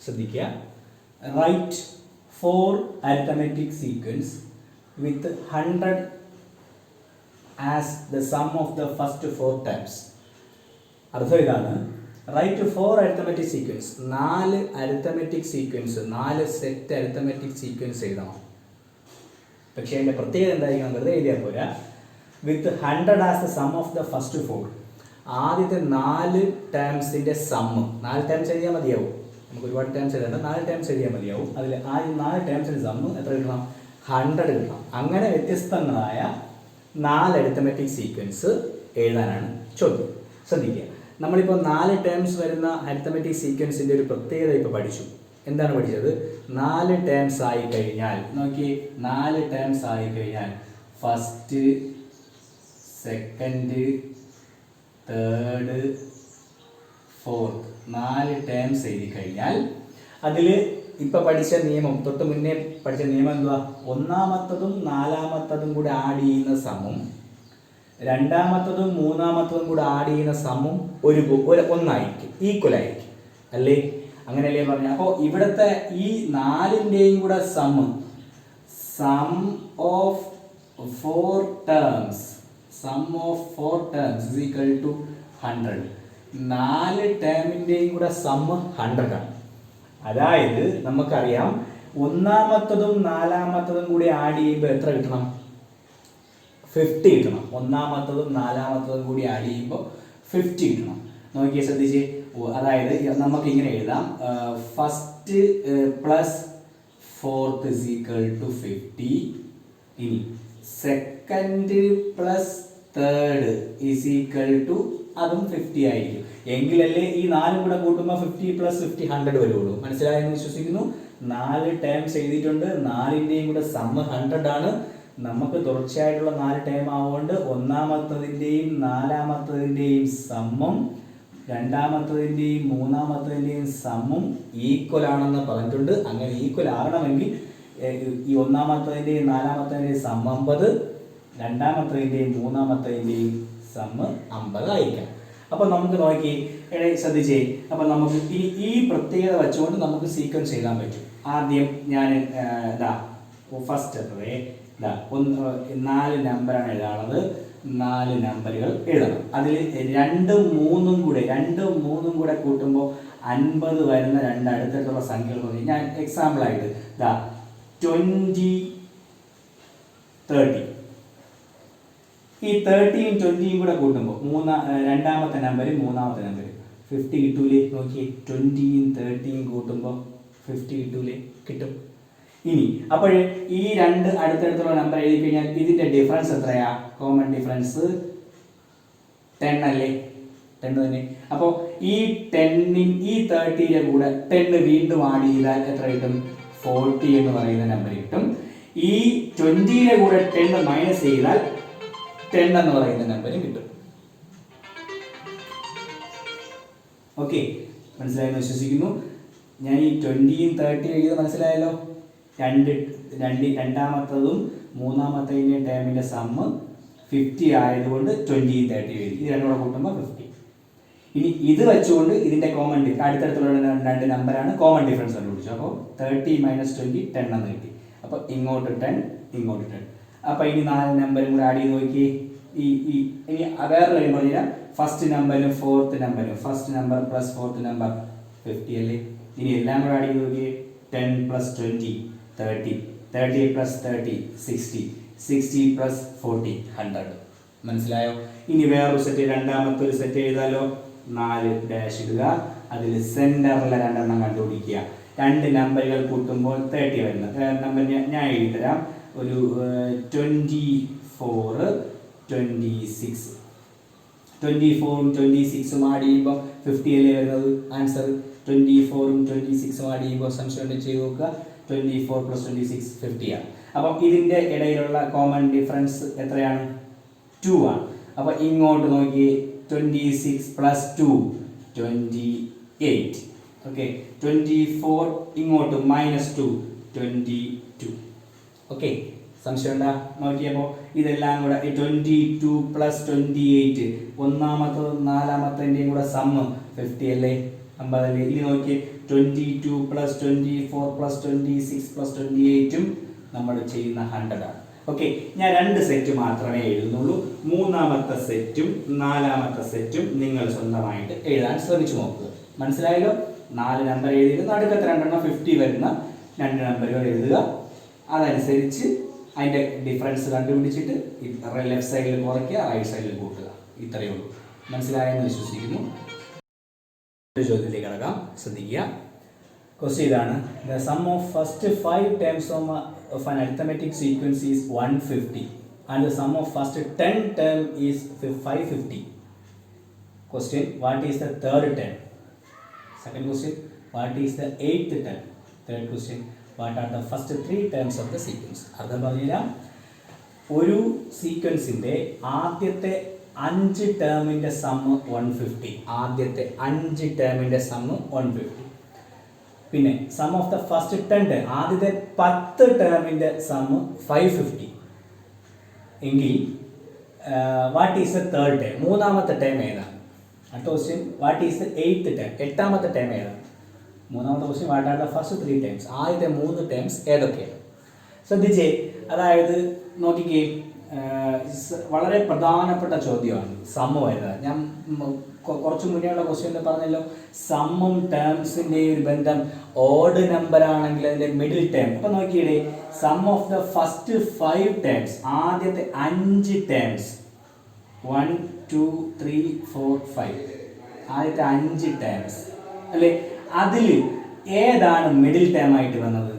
ശ്രദ്ധിക്കുക. Write 4 arithmetic sequence with 100 as the sum of the first 4 terms. അർത്ഥം ഇതാണ്, write 4 arithmetic sequence, 4 arithmetic sequence, 4 set arithmetic sequence എഴുതണം. പക്ഷേ അതിൻ്റെ പ്രത്യേകത എന്തായിരിക്കണം, വെറുതെ എഴുതിയാൽ പോരാ. വിത്ത് 100 as the sum of the first 4, ആദ്യത്തെ 4 ടേംസിൻ്റെ സമ്മ്. 4 ടേംസ് എഴുതിയാൽ മതിയാവും, നമുക്ക് ഒരുപാട് ടേംസ് എഴുതേണ്ട, 4 ടേംസ് എഴുതിയാൽ മതിയാവും. അതിൽ ആദ്യം 4 ടേംസിൻ്റെ സമ്മ് എത്ര കിട്ടണം? 100 കിട്ടണം. അങ്ങനെ വ്യത്യസ്തങ്ങളായ 4 arithmetic സീക്വൻസ് എഴുതാനാണ് ചോദ്യം. ശ്രദ്ധിക്കുക, നമ്മളിപ്പോൾ 4 ടേംസ് വരുന്ന അരിത്തമെറ്റിക് സീക്വൻസിൻ്റെ ഒരു പ്രത്യേകത ഇപ്പോൾ പഠിച്ചു. എന്താണ് പഠിച്ചത്? 4 ടേംസ് ആയി കഴിഞ്ഞാൽ, നോക്കി, 4 ടേംസ് ആയി കഴിഞ്ഞാൽ first, second, third, fourth, 4 terms എഴുതി കഴിഞ്ഞാൽ അതിൽ ഇപ്പം പഠിച്ച നിയമം, തൊട്ട് മുന്നേ പഠിച്ച നിയമം എന്തുവാ? ഒന്നാമത്തതും നാലാമത്തതും കൂടെ ആഡ് ചെയ്യുന്ന സമം, രണ്ടാമത്തതും മൂന്നാമത്തതും കൂടെ ആഡ് ചെയ്യുന്ന സമം ഒന്നായിരിക്കും, ഈക്വൽ ആയിരിക്കും അല്ലേ? അങ്ങനെയല്ലേ പറഞ്ഞത്? അപ്പോൾ ഇവിടുത്തെ ഈ 4ൻ്റെയും കൂടെ sum of 4 terms is equal to 100. 4 ടേമിൻ്റെയും കൂടെ സം 100 ആണ്. അതായത് നമുക്കറിയാം, ഒന്നാമത്തതും നാലാമത്തതും കൂടി ആഡ് ചെയ്യുമ്പോൾ എത്ര കിട്ടണം? 50 കിട്ടണം. ഒന്നാമത്തതും നാലാമത്തതും കൂടി ആഡ് ചെയ്യുമ്പോൾ 50 കിട്ടണം. നോക്കിയേ, ശ്രദ്ധിച്ച്. അതായത് നമുക്ക് ഇങ്ങനെ എഴുതാം, first plus fourth is equal to 50. ഇനി second plus third is equal to, അതും 50 ആയിരിക്കും. എങ്കിലല്ലേ ഈ 4 കൂടെ കൂട്ടുമ്പോൾ 50 + 50 100 വരുള്ളൂ. മനസ്സിലായെന്ന് വിശ്വസിക്കുന്നു. 4 ടേംസ് എഴുതിയിട്ടുണ്ട്, 4ൻ്റെയും കൂടെ സം 100 ആണ്. നമുക്ക് തുടർച്ചയായിട്ടുള്ള 4 ടേം ആവുകൊണ്ട് ഒന്നാമത്തതിൻ്റെയും നാലാമത്തതിൻ്റെയും സമ്മും രണ്ടാമത്തതിൻ്റെയും മൂന്നാമത്തതിൻ്റെയും സമ്മും ഈക്വൽ ആണെന്ന് പറഞ്ഞിട്ടുണ്ട്. അങ്ങനെ ഈക്വൽ ആകണമെങ്കിൽ ഈ ഒന്നാമത്തതിൻ്റെയും നാലാമത്തതിൻ്റെയും സം 50, രണ്ടാമത്തതിൻ്റെയും മൂന്നാമത്തതിൻ്റെയും സമ്മ് 50 ആയിരിക്കണം. അപ്പോൾ നമുക്ക് നോക്കി, ശ്രദ്ധിച്ചേ. അപ്പോൾ നമുക്ക് ഈ പ്രത്യേകത വെച്ചുകൊണ്ട് നമുക്ക് സീക്വൻസ് എഴുതാൻ പറ്റും. ആദ്യം ഞാൻ ഫസ്റ്റ് 4 നമ്പറാണ് എഴുതാനുള്ളത്. 4 നമ്പറുകൾ എഴുതണം. അതിൽ 2ഉം 3ഉം കൂടെ കൂട്ടുമ്പോൾ 50 വരുന്ന 2 അടുത്തടുത്തുള്ള സംഖ്യകൾ പറഞ്ഞു. ഞാൻ എക്സാമ്പിളായിട്ട് 20, 30. ഈ 30യും 20യും കൂടെ കൂട്ടുമ്പോൾ രണ്ടാമത്തെ നമ്പരും മൂന്നാമത്തെ നമ്പരും 50 കിട്ടൂലേ? നോക്കി, 20യും 30യും കൂട്ടുമ്പോൾ 50 കിട്ടൂലേ? കിട്ടും. ഇനി അപ്പോൾ ഈ 2 അടുത്തടുത്തുള്ള നമ്പർ എഴുതി കഴിഞ്ഞാൽ ഇതിൻ്റെ ഡിഫറൻസ് എത്രയാ? കോമൺ ഡിഫറൻസ് 10 അല്ലേ? 10 തന്നെ. അപ്പോൾ ഈ 30യുടെ കൂടെ 10 വീണ്ടും ആഡ് ചെയ്താൽ എത്ര കിട്ടും? 40 എന്ന് പറയുന്ന നമ്പർ കിട്ടും. ഈ 20യുടെ കൂടെ 10 മൈനസ് ചെയ്താൽ 10 എന്ന് പറയുന്ന നമ്പരും കിട്ടും. ഓക്കെ, മനസ്സിലായെന്ന് വിശ്വസിക്കുന്നു. ഞാൻ ഈ 20യും 30യും എഴുതിയത് മനസ്സിലായല്ലോ. രണ്ടാമത്തതും മൂന്നാമത്തതിൻ്റെയും ടേമിൻ്റെ സമ്മ് 50 ആയതുകൊണ്ട് 20യും 30യും എഴുതി. ഇത് രണ്ടും കൂടെ കൂട്ടുമ്പോൾ 50. ഇനി ഇത് വെച്ചുകൊണ്ട് ഇതിൻ്റെ കോമൺ അടുത്തടുത്തുള്ള 2 നമ്പറാണ് കോമൺ ഡിഫറൻസ് കണ്ടുപിടിച്ചു. അപ്പോൾ 30 - 20 10 എന്ന് കിട്ടി. അപ്പോൾ ഇങ്ങോട്ട് 10, ഇങ്ങോട്ട് 10. അപ്പോൾ ഇനി 4 നമ്പറും കൂടെ ആഡ് ചെയ്ത് നോക്കി. ഇനി വേറെ കാര്യം പറഞ്ഞാൽ ഫസ്റ്റ് നമ്പറിനും ഫോർത്ത് നമ്പറിനും first number plus fourth number 50 അല്ലേ? ഇനി എല്ലാം കൂടെ ആഡ് ചെയ്ത് നോക്കി. 10 + 20 30, 30 + 30 60, 60 + 40 100. മനസ്സിലായോ? ഇനി വേറൊരു സെറ്റ്, രണ്ടാമത്തെ ഒരു സെറ്റ് എഴുതാലോ. 4 ഡാഷ് ഇടുക. അതിൽ സെൻറ്ററിലെ 2 എണ്ണം കണ്ടുപിടിക്കുക. 2 നമ്പറുകൾ കൂട്ടുമ്പോൾ 30 വരുന്നത് നമ്പർ ഞാൻ എഴുതി തരാം. ഒരു 24, 26. 24ഉം 26ഉം ആഡ് ചെയ്യുമ്പോൾ 50 അല്ലേ വരുന്നത് ആൻസർ? 24ഉം 26ഉം ആഡ് ചെയ്യുമ്പോൾ സംശയം ചെയ്ത് നോക്കുക. 24 + 26 50 ആണ്. അപ്പം ഇതിൻ്റെ ഇടയിലുള്ള കോമൺ ഡിഫറൻസ് എത്രയാണ്? 2 ആണ്. അപ്പോൾ ഇങ്ങോട്ട് നോക്കി, 26 + 2 28. ഓക്കെ, 24 ഇങ്ങോട്ട് -2 22. ഓക്കെ, സംശയം ഉണ്ടാ? നോക്കിയപ്പോൾ ഇതെല്ലാം കൂടെ 22 + 28 ഒന്നാമത്തതും നാലാമത്തതിൻ്റെയും കൂടെ സമ്മ് 50 അല്ലേ? 50 അല്ലേ? ഇനി നോക്കി, 22 പ്ലസ് 24 പ്ലസ് 26 പ്ലസ് 28 നമ്മൾ ചെയ്യുന്ന 100 ആണ്. ഓക്കെ, ഞാൻ 2 സെറ്റ് മാത്രമേ എഴുതുന്നുള്ളൂ. മൂന്നാമത്തെ സെറ്റും നാലാമത്തെ സെറ്റും നിങ്ങൾ സ്വന്തമായിട്ട് എഴുതാൻ ശ്രമിച്ചു നോക്കുക. മനസ്സിലായല്ലോ? 4 നമ്പർ എഴുതിയിട്ട് നടുക്കത്തെ 2 50 വരുന്ന 2 നമ്പറുകൾ എഴുതുക. അതനുസരിച്ച് അതിൻ്റെ ഡിഫറൻസ് കണ്ടുപിടിച്ചിട്ട് ലെഫ്റ്റ് സൈഡിൽ കുറയ്ക്കുക, റൈറ്റ് സൈഡിൽ കൂട്ടുക. ഇത്രയേ ഉള്ളൂ. മനസ്സിലായെന്ന് വിശ്വസിക്കുന്നു. ചോദ്യത്തിലേക്ക് കിടക്കാം, ശ്രദ്ധിക്കുക. ക്വസ്റ്റ്യൻ ഇതാണ്: the sum of first 5 terms of an arithmetic sequence is 150 and the sum of first 10 term is 550. Question: what is the third term? Second question: what is the eighth term? Third question: what are the first 3 terms of the sequence? അർത്ഥം പറഞ്ഞുതരാം. ഒരു സീക്വൻസിൻ്റെ ആദ്യത്തെ 5 ടേമിൻ്റെ sum 150. ആദ്യത്തെ 5 ടേമിൻ്റെ sum 150. പിന്നെ some of the first 10 ആദ്യത്തെ 10 ടേമിൻ്റെ sum 550 എങ്കിൽ what is the third term? മൂന്നാമത്തെ term ഏതാണ്? അടുത്ത question: what is the eighth term? എട്ടാമത്തെ ടേം ഏതാണ്? മൂന്നാമത്തെ question: what are the first 3 terms? ആദ്യത്തെ 3 ടേംസ് ഏതൊക്കെയാണ്? ശ്രദ്ധിച്ചേ. അതായത് നോക്കിക്കേ, വളരെ പ്രധാനപ്പെട്ട ചോദ്യമാണ് സമ്മ് വരുന്നത്. ഞാൻ കുറച്ച് മുന്നേയുള്ള ക്വസ്റ്റ്യനിൽ പറഞ്ഞല്ലോ, സമ്മും ടേംസിൻ്റെ ഒരു ബന്ധം ഓഡ് നമ്പർ ആണെങ്കിൽ അതിൻ്റെ മിഡിൽ ടേം. അപ്പം നോക്കിയിടേ, sum of the first 5 terms, ആദ്യത്തെ 5 ടേംസ് 1 2 3 4 5, ആദ്യത്തെ 5 ടേംസ് അല്ലേ, അതിൽ ഏതാണ് മിഡിൽ ടേം ആയിട്ട് വന്നത്?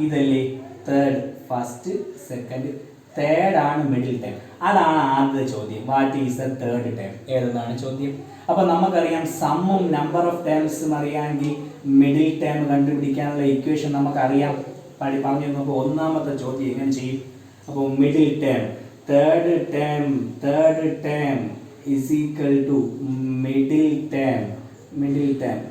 ഇതല്ലേ തേർഡ്. ഫസ്റ്റ് സെക്കൻഡ് തേർഡ് ആണ് മിഡിൽ ടേം. അതാണ് ആദ്യത്തെ ചോദ്യം. What is the third term? ഏതാണ് ചോദ്യം. അപ്പോൾ നമുക്കറിയാം സമ്മും നമ്പർ ഓഫ് ടേംസും അറിയാമെങ്കിൽ മിഡിൽ ടേം കണ്ടുപിടിക്കാനുള്ള ഇക്വേഷൻ നമുക്കറിയാം. പറഞ്ഞു നോക്കുക. ഒന്നാമത്തെ ചോദ്യം എങ്ങനെ ചെയ്യും? അപ്പോൾ middle term, third term is equal to middle term.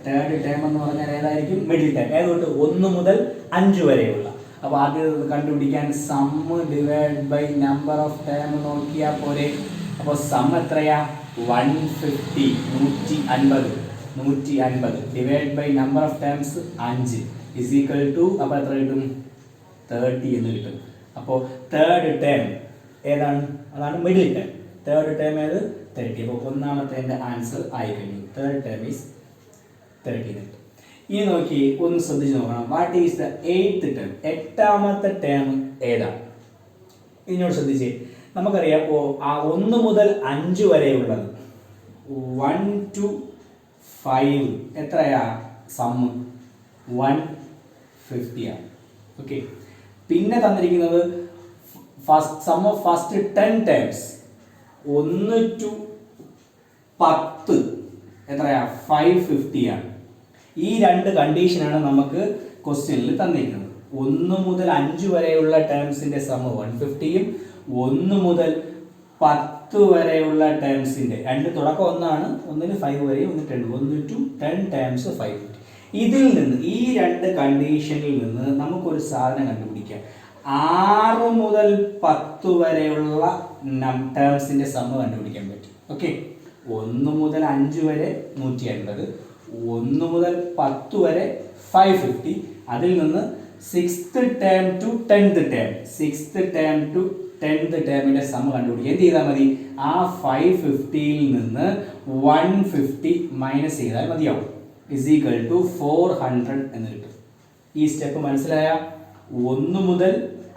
Third term എന്ന് പറഞ്ഞാൽ ഏതായിരിക്കും? Middle term. ഏതുകൊണ്ട്? 1 മുതൽ 5 വരെയുള്ള. അപ്പോൾ ആദ്യം കണ്ടുപിടിക്കാൻ sum divide by number of term നോക്കിയാൽ പോരെ. അപ്പോൾ സം എത്രയാ? 150. 150 divide by number of terms 5 is equal to, അപ്പോൾ എത്ര കിട്ടും? 30 എന്ന് കിട്ടും. അപ്പോൾ തേർഡ് ടേം ഏതാണ്? അതാണ് മിഡിൽ ടേം. തേർഡ് ടേം ഏത്? 30. അപ്പോൾ ഒന്നാമത്തെ ആൻസർ ആയി കഴിഞ്ഞു. തേർഡ് ടേം ഈസ് 30 കിട്ടും. ഈ നോക്കി ഒന്ന് ശ്രദ്ധിച്ച് നോക്കണം. What is the eighth term? എട്ടാമത്തെ ടേം ഏതാണ്? ഇതിനോട് ശ്രദ്ധിച്ചേ. നമുക്കറിയാം 1 മുതൽ 5 വരെയുള്ളത് 1 to 5 എത്രയാ? സമ്മ് 150 ആണ്. ഓക്കെ. പിന്നെ തന്നിരിക്കുന്നത് sum of first 10 terms 1 to 10 എത്രയാ? 550 ആണ്. ഈ 2 കണ്ടീഷനാണ് നമുക്ക് ക്വസ്റ്റ്യനിൽ തന്നിരിക്കുന്നത്. 1 മുതൽ 5 വരെയുള്ള ടേംസിന്റെ സമ്മ് 150യും 1 മുതൽ 10 വരെയുള്ള ടേംസിന്റെ, 2 തുടക്കം ഒന്നാണ്, ഒന്നിന് 5 വരെയും ഒന്ന് 10, 1 to 10 ടേംസ് 550. ഇതിൽ നിന്ന്, ഈ 2 കണ്ടീഷനിൽ നിന്ന് നമുക്കൊരു സാധനം കണ്ടുപിടിക്കാം. 6 മുതൽ 10 വരെയുള്ള ടേംസിന്റെ സമ്മ് കണ്ടുപിടിക്കാൻ പറ്റും. ഓക്കെ. 1 മുതൽ 5 വരെ 150, 1 മുതൽ 10 വരെ 550. അതിൽ നിന്ന് 6th term to 10th term, 6th term to 10th ടേമിന്റെ സം കണ്ടുപിടിക്കുക. എന്ത് ചെയ്താൽ മതി? ആ 550യിൽ നിന്ന് 150 മൈനസ് ചെയ്താൽ മതിയാവും. ഇസ് ഈക്വൽ ടു 400 എന്ന് കിട്ടും. ഈ സ്റ്റെപ്പ് മനസ്സിലായ? 1 മുതൽ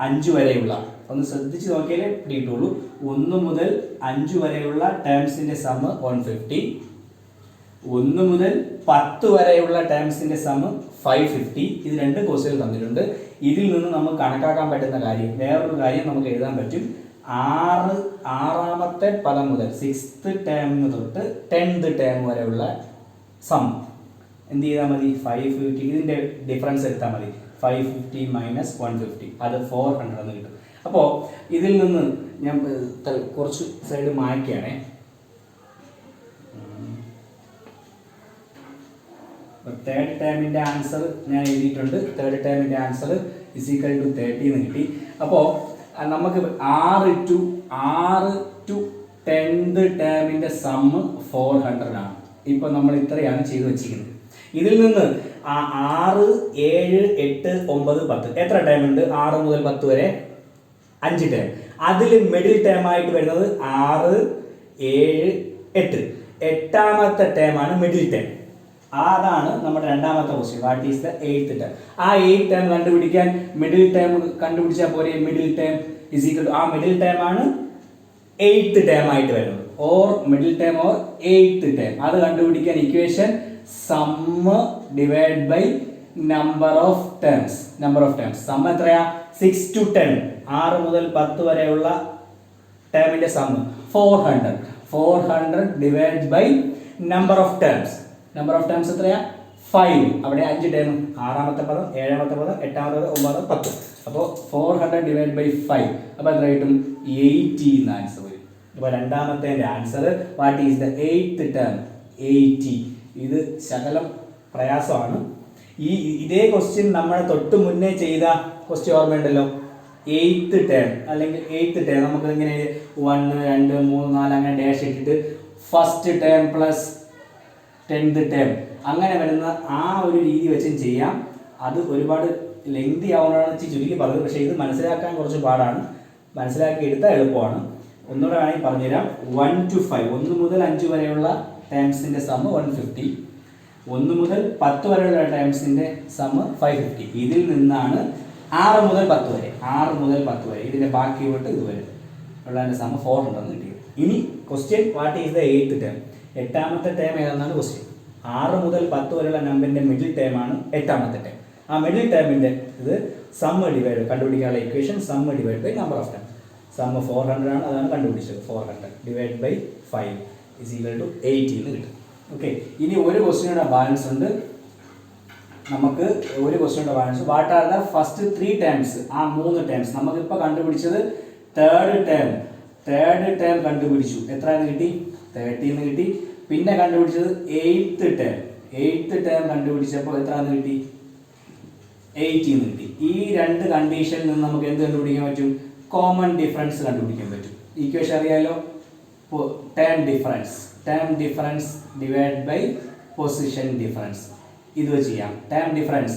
5 വരെയുള്ള, ഒന്ന് ശ്രദ്ധിച്ച് നോക്കിയാലേ കിട്ടുള്ളൂ. 1 മുതൽ 5 വരെയുള്ള ടേംസിന്റെ സമ്മ് 150, 1 മുതൽ 10 വരെയുള്ള ടേംസിന്റെ സമ്മ് 550. ഇത് 2 ക്വസ്റ്റ്യൻ തന്നിട്ടുണ്ട്. ഇതിൽ നിന്ന് നമുക്ക് കണക്കാക്കാൻ പറ്റുന്ന കാര്യം, വേറൊരു കാര്യം നമുക്ക് എഴുതാൻ പറ്റും. ആറാമത്തെ പദം മുതൽ 6th ടേം തൊട്ട് 10th ടേം വരെയുള്ള സം എന്ത് ചെയ്താൽ മതി? 550. ഇതിന്റെ ഡിഫറൻസ് എടുത്താൽ മതി. 550 മൈനസ് 150, അത് 400 എന്ന് കിട്ടും. അപ്പോൾ ഇതിൽ നിന്ന് ഞാൻ കുറച്ച് സൈഡ് മായ്ക്കുകയാണേ. തേർഡ് ടേമിൻ്റെ ആൻസർ ഞാൻ എഴുതിയിട്ടുണ്ട്. തേർഡ് ടേമിൻ്റെ ആൻസർ ഇസ് ഈക്വൽ ടു 30 എന്ന് കിട്ടി. അപ്പോൾ നമുക്ക് 6 to 10th ടേമിൻ്റെ സമ്മ് 400 ആണ്. ഇപ്പോൾ നമ്മൾ ഇത്രയാണ് ചെയ്തു വെച്ചിരിക്കുന്നത്. ഇതിൽ നിന്ന് ആ 6, 7, 8, 9, 10 എത്ര ടേം ഉണ്ട്? 6 മുതൽ 10 വരെ 5 ടേം. അതിൽ മിഡിൽ ടേം ആയിട്ട് വരുന്നത് 6, 7, 8. എട്ടാമത്തെ ടേം ആണ് മിഡിൽ ടേം. അതാണ് നമ്മുടെ രണ്ടാമത്തെ question. What is the 8th term? ആ 8th ടേം കണ്ടുപിടിക്കാൻ മിഡിൽ ടേം കണ്ടുപിടിച്ചാൽ പോരെ. Middle term is equal to ആ മിഡിൽ ടേം ആണ് 8th ടേം ആയിട്ട് വരുന്നത്. Or middle term or 8th term. അത് കണ്ടുപിടിക്കാൻ equation sum divide by number of terms. Sum എത്രയാ? 6 to 10. 6 മുതൽ 10 വരെയുള്ള ടേമിന്റെ sum 400. 400 divide by number of terms. Number of terms എത്രയാ? 5. അവിടെ 5 ടേം. 6ാമത്തെ പദം, 7ാമത്തെ പദം, 8ാമത്തെ പദം, 9, 10. അപ്പോൾ 400 ഡിവൈഡ് ബൈ 5. അപ്പോൾ എത്ര കിട്ടും? 80 എന്ന് ആൻസർ വരും. അപ്പോൾ രണ്ടാമത്തെ answer what is the 8th term? 80. ഇത് ശകലം പ്രയാസമാണ്. ഇതേ ക്വസ്റ്റ്യൻ നമ്മൾ തൊട്ട് മുന്നേ ചെയ്ത ക്വസ്റ്റ്യൻ ഓർമ്മയുണ്ടല്ലോ. 8th ടേം അല്ലെങ്കിൽ 8th ടേം നമുക്ക് ഇങ്ങനെ 1, 2, 3, 4 അങ്ങനെ ഡാഷ് ഇട്ടിട്ട് first term plus 10th term അങ്ങനെ വരുന്ന ആ ഒരു രീതി വെച്ചും ചെയ്യാം. അത് ഒരുപാട് ലെങ്തി ആവുന്നതാണ് ചുരുക്കി പറഞ്ഞത്. പക്ഷേ ഇത് മനസ്സിലാക്കാൻ കുറച്ച് പാടാണ്. മനസ്സിലാക്കി എടുത്താൽ എളുപ്പമാണ്. ഒന്നുകൂടെ വേണമെങ്കിൽ പറഞ്ഞുതരാം. 1 to 5, 1 മുതൽ 5 വരെയുള്ള ടേംസിന്റെ സം 150. 1 മുതൽ 10 വരെയുള്ള ടേംസിന്റെ സം 550. ഇതിൽ നിന്നാണ് 6 മുതൽ 10 വരെ, 6 മുതൽ 10 വരെ ഇതിന്റെ ബാക്കി തൊട്ട് ഇതുവരെ ഉള്ളതിന്റെ സം 400 കിട്ടിയത്. ഇനി question what is the 8th term? 8ാമത്തെ ടേം ഏതെന്നാണ് ക്വസ്റ്റ്യൻ. 6 മുതൽ 10 വരെയുള്ള നമ്പറിന്റെ മിഡിൽ ടേം ആണ് 8ാമത്തെ ടേം. ആ മിഡിൽ ടേമിന്റെ ഇത് സം ഡിവൈഡ് കണ്ടുപിടിക്കാനുള്ള equation sum divide by number of term. Sum 400 ആണ്, അതാണ് കണ്ടുപിടിച്ചത്. 400 divide by 5 is equal to 80 എന്ന് കിട്ടും. ഓക്കെ, ഇനി ഒരു ക്വസ്റ്റ്യനുടെ ബാലൻസ് ഉണ്ട്. നമുക്ക് ഒരു ക്വസ്റ്റ്യനുടെ balance. What are the first 3 terms? ആ 3 ടേംസ് നമുക്കിപ്പോൾ കണ്ടുപിടിച്ചത് തേർഡ് ടേം കണ്ടുപിടിച്ചു. എത്രയെന്ന് കിട്ടി? 30 എന്ന് കിട്ടി. പിന്നെ കണ്ടുപിടിച്ചത് 8th ടേം കണ്ടുപിടിച്ചപ്പോൾ എത്രയെന്ന് കിട്ടി? 80 എന്ന് കിട്ടി. ഈ രണ്ട് കണ്ടീഷനിൽ നിന്ന് നമുക്ക് എന്ത് കണ്ടുപിടിക്കാൻ പറ്റും? കോമൺ ഡിഫറൻസ് കണ്ടുപിടിക്കാൻ പറ്റും. ഇക്വേഷൻ അറിയാലോ. Term difference divide by position difference. ഇത് വെച്ച് ചെയ്യാം. Term difference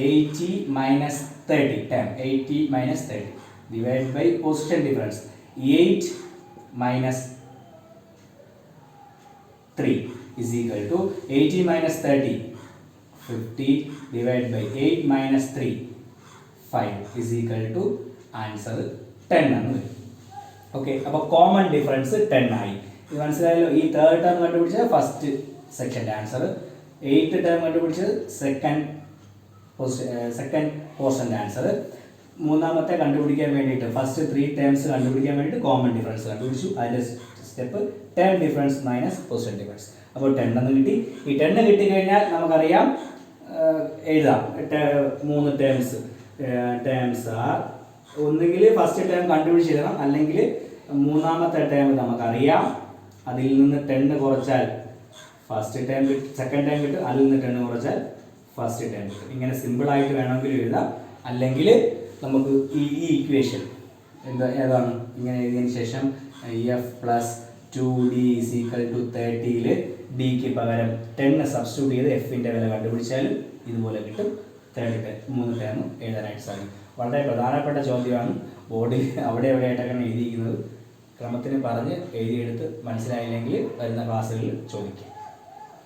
80 minus 30. Term 80 minus 30 divide by position difference 8 minus 3 is equal to 80 minus 30 50 divided by 8 minus 3 5 is equal to answer 10 ആണ് വരും. ഓക്കെ, അപ്പോൾ common difference 10 ആയി. ഇത് മനസ്സിലായല്ലോ. ഈ തേർഡ് ടേം കണ്ടുപിടിച്ചത് ഫസ്റ്റ് സെക്ഷൻ്റെ ആൻസർ, 8th ടേം കണ്ടുപിടിച്ചത് സെക്കൻഡ് പോർഷൻ്റെ ആൻസർ. മൂന്നാമത്തെ കണ്ടുപിടിക്കാൻ വേണ്ടിയിട്ട് ഫസ്റ്റ് 3 ടേംസ് കണ്ടുപിടിക്കാൻ വേണ്ടിയിട്ട് കോമൺ ഡിഫറൻസ് കണ്ടുപിടിച്ചു. അതിൻ്റെ step term difference minus position difference. അപ്പോൾ 10 എന്ന് കിട്ടി. ഈ 10 കിട്ടിക്കഴിഞ്ഞാൽ നമുക്കറിയാം എഴുതാം. 3 ടേംസ് ആർ ഒന്നുകിൽ ഫസ്റ്റ് ടേം കണ്ടുപിടിച്ച് എഴുതണം, അല്ലെങ്കിൽ മൂന്നാമത്തെ ടേം നമുക്കറിയാം. അതിൽ നിന്ന് 10 കുറച്ചാൽ ഫസ്റ്റ് ടേം കിട്ടും, സെക്കൻഡ് ടേം കിട്ടും. അതിൽ നിന്ന് 10 കുറച്ചാൽ ഫസ്റ്റ് ടേം കിട്ടും. ഇങ്ങനെ സിമ്പിളായിട്ട് വേണമെങ്കിൽ എഴുതാം. അല്ലെങ്കിൽ നമുക്ക് ഈ ഇക്വേഷൻ ഏതാണ് ഇങ്ങനെ എഴുതിയതിന് ശേഷം f plus 2d is equal to 30ൽ ഡിക്ക് പകരം 10 സബ്സ്റ്റിറ്റ്യൂട്ട് ചെയ്ത് എഫിൻ്റെ വില കണ്ടുപിടിച്ചാലും ഇതുപോലെ കിട്ടും. 3 ടേം എഴുതാനായിട്ട് സാധിക്കും. വളരെ പ്രധാനപ്പെട്ട ചോദ്യമാണ്. ബോർഡിൽ അവിടെ എവിടെയായിട്ടൊക്കെയാണ് എഴുതിയിരിക്കുന്നത്. ക്രമത്തിന് പറഞ്ഞ് എഴുതിയെടുത്ത് മനസ്സിലായില്ലെങ്കിൽ വരുന്ന ക്ലാസ്സുകളിൽ ചോദിക്കാം.